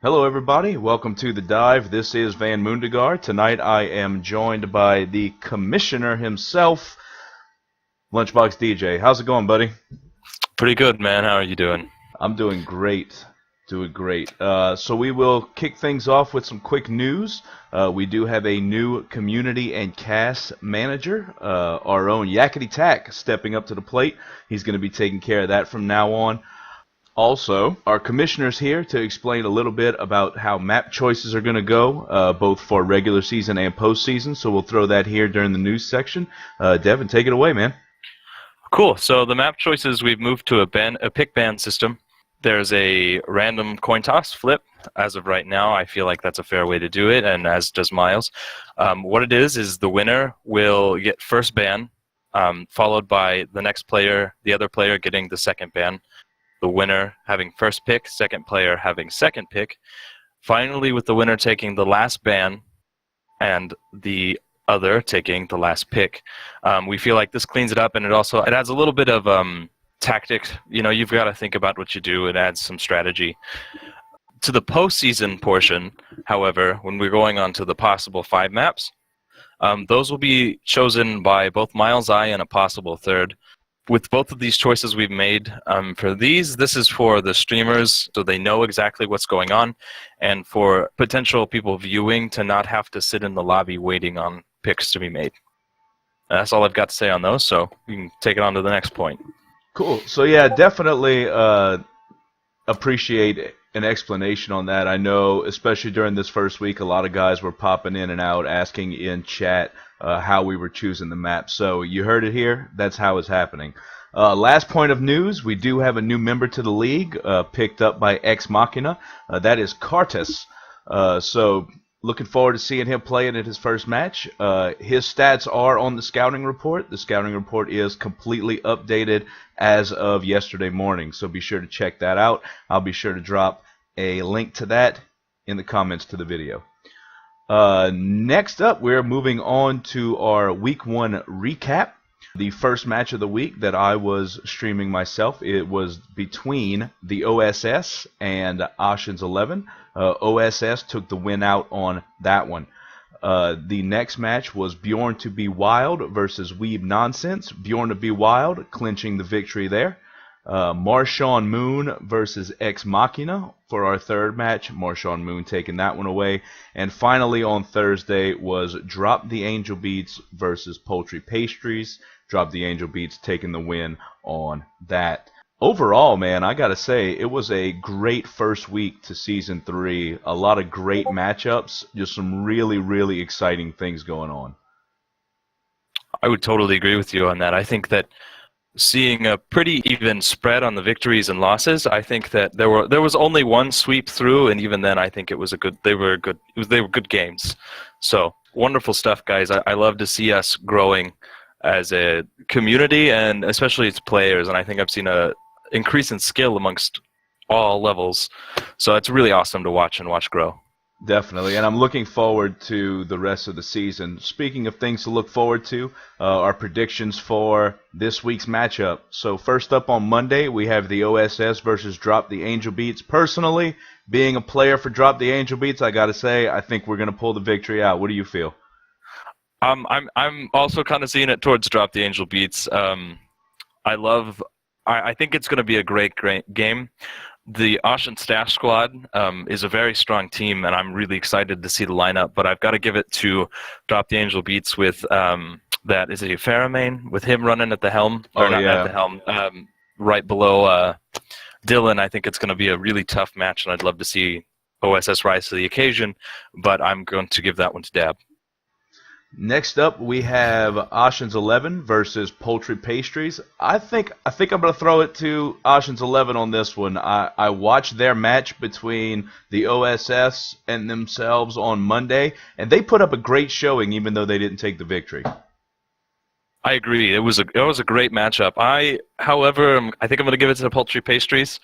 Hello, everybody. Welcome to The Dive. This is Vanmundygar. Tonight I am joined by the commissioner himself, LunchboxDJ. How's it going, buddy? Pretty good, man. How are you doing? I'm doing great. Doing great. So we will kick things off with some quick news. We do have a new community and cast manager, our own Yakety Tack, stepping up to the plate. He's going to be taking care of that from now on. Also, our commissioner's here to explain a little bit about how map choices are going to go, both for regular season and postseason. So we'll throw that here during the news section. Devin, take it away, man. Cool. So the map choices, we've moved to a pick ban system. There's a random coin toss flip. As of right now, I feel like that's a fair way to do it, and as does Miles. What it is the winner will get first ban, followed by the next player, the other player getting the second ban. The winner having first pick, second player having second pick. Finally, with the winner taking the last ban and the other taking the last pick. We feel like this cleans it up, and it adds a little bit of tactic. You know, you've got to think about what you do. It adds some strategy. To the postseason portion, however, when we're going on to the possible 5 maps, those will be chosen by both Miles, I, and a possible third. With both of these choices we've made, this is for the streamers so they know exactly what's going on, and for potential people viewing to not have to sit in the lobby waiting on picks to be made. That's all I've got to say on those, so we can take it on to the next point. Cool. So yeah, definitely appreciate an explanation on that. I know, especially during this first week, a lot of guys were popping in and out, asking in chat how we were choosing the map. So you heard it here. That's how it's happening. Last point of news, we do have a new member to the league, picked up by Ex Machina. That is Cartus. So looking forward to seeing him play in his first match. His stats are on the scouting report. The scouting report is completely updated as of yesterday morning, so be sure to check that out. I'll be sure to drop a link to that in the comments to the video. Next up, we're moving on to our Week 1 recap. The first match of the week that I was streaming myself, it was between the OSS and Ocean's 11. OSS took the win out on that one. The next match was Bjorn to Be Wild versus Weeb Nonsense. Bjorn to Be Wild clinching the victory there. Marshawn Moon versus Ex Machina for our third match. Marshawn Moon taking that one away. And finally on Thursday was Drop the Angel Beats versus Poultry Pastries. Drop the Angel Beats taking the win on that. Overall, man, I gotta say, it was a great first week to Season 3. A lot of great matchups. Just some really, really exciting things going on. I would totally agree with you on that. I think that seeing a pretty even spread on the victories and losses, I think that there was only one sweep through, and even then I think they were good games. So wonderful stuff, guys. I love to see us growing as a community and especially as players, and I think I've seen a increase in skill amongst all levels. So it's really awesome to watch grow. Definitely, and I'm looking forward to the rest of the season. Speaking of things to look forward to, our predictions for this week's matchup. So first up on Monday, we have the OSS versus Drop the Angel Beats. Personally, being a player for Drop the Angel Beats, I gotta say, I think we're gonna pull the victory out. What do you feel? I'm also kind of seeing it towards Drop the Angel Beats. I think it's going to be a great game. The Ocean Stash Squad is a very strong team, and I'm really excited to see the lineup. But I've got to give it to Drop the Angel Beats with that. Is it Faramane with him running at the helm? Or not at the helm, right below Dylan. I think it's going to be a really tough match, and I'd love to see OSS rise to the occasion. But I'm going to give that one to Dab. Next up, we have Ocean's 11 versus Poultry Pastries. I think I'm going to throw it to Ocean's 11 on this one. I watched their match between the OSS and themselves on Monday, and they put up a great showing even though they didn't take the victory. I agree. It was a great matchup. However, I think I'm going to give it to the Poultry Pastries.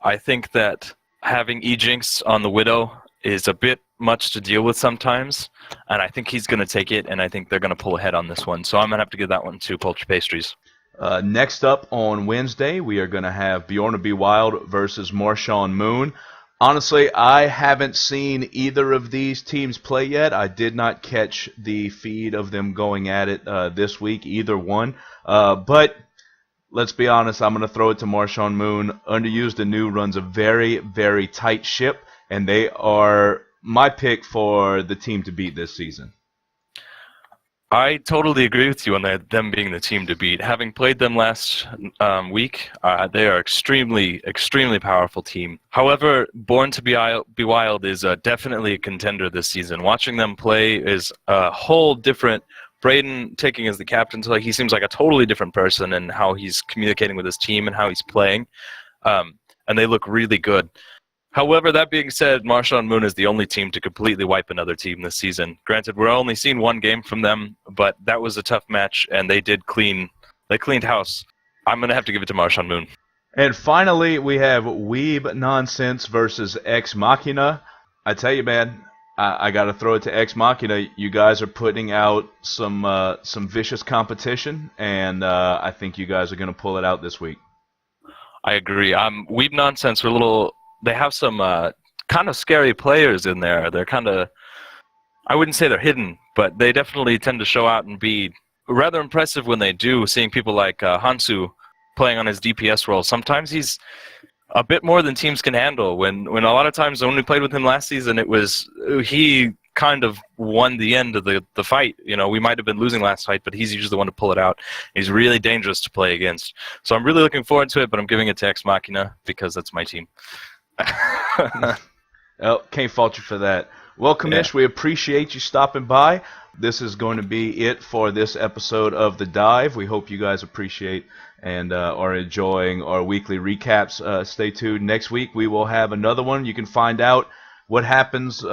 I think that having Ejinx on the Widow is a bit much to deal with sometimes, and I think he's going to take it, and I think they're going to pull ahead on this one. So I'm going to have to give that one to Poultry Pastries. Next up on Wednesday, we are going to have Bjorn to Be Wild versus Marshawn Moon. Honestly, I haven't seen either of these teams play yet. I did not catch the feed of them going at it this week, either one. But let's be honest, I'm going to throw it to Marshawn Moon. Underused anew runs a very, very tight ship, and they are my pick for the team to beat this season. I totally agree with you on them being the team to beat. Having played them last week, they are extremely, extremely powerful team. However, Born to Be Wild is definitely a contender this season. Watching them play is a whole different. Braden taking as the captain, so he seems like a totally different person in how he's communicating with his team and how he's playing, and they look really good. However, that being said, Marshawn Moon is the only team to completely wipe another team this season. Granted, we're only seeing one game from them, but that was a tough match, and they cleaned house. I'm going to have to give it to Marshawn Moon. And finally, we have Weeb Nonsense versus Ex Machina. I tell you, man, I got to throw it to Ex Machina. You guys are putting out some vicious competition, and I think you guys are going to pull it out this week. I agree. Weeb Nonsense are they have some kind of scary players in there. They're kind of, I wouldn't say they're hidden, but they definitely tend to show out and be rather impressive when they do. Seeing people like Hansu playing on his DPS role, sometimes he's a bit more than teams can handle. When a lot of times when we played with him last season, he kind of won the end of the fight. You know, we might have been losing last fight, but he's usually the one to pull it out. He's really dangerous to play against. So I'm really looking forward to it, but I'm giving it to Ex Machina because that's my team. Oh, can't fault you for that. Well, Kamish, we appreciate you stopping by. This is going to be it for this episode of The Dive. We hope you guys appreciate and are enjoying our weekly recaps. Stay tuned. Next week we will have another one. You can find out what happens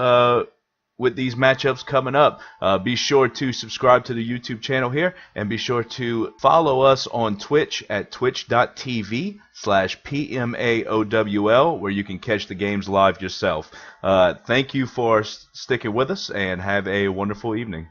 with these matchups coming up. Be sure to subscribe to the YouTube channel here, and be sure to follow us on Twitch at twitch.tv/PMAOWL, where you can catch the games live yourself. Thank you for sticking with us, and have a wonderful evening.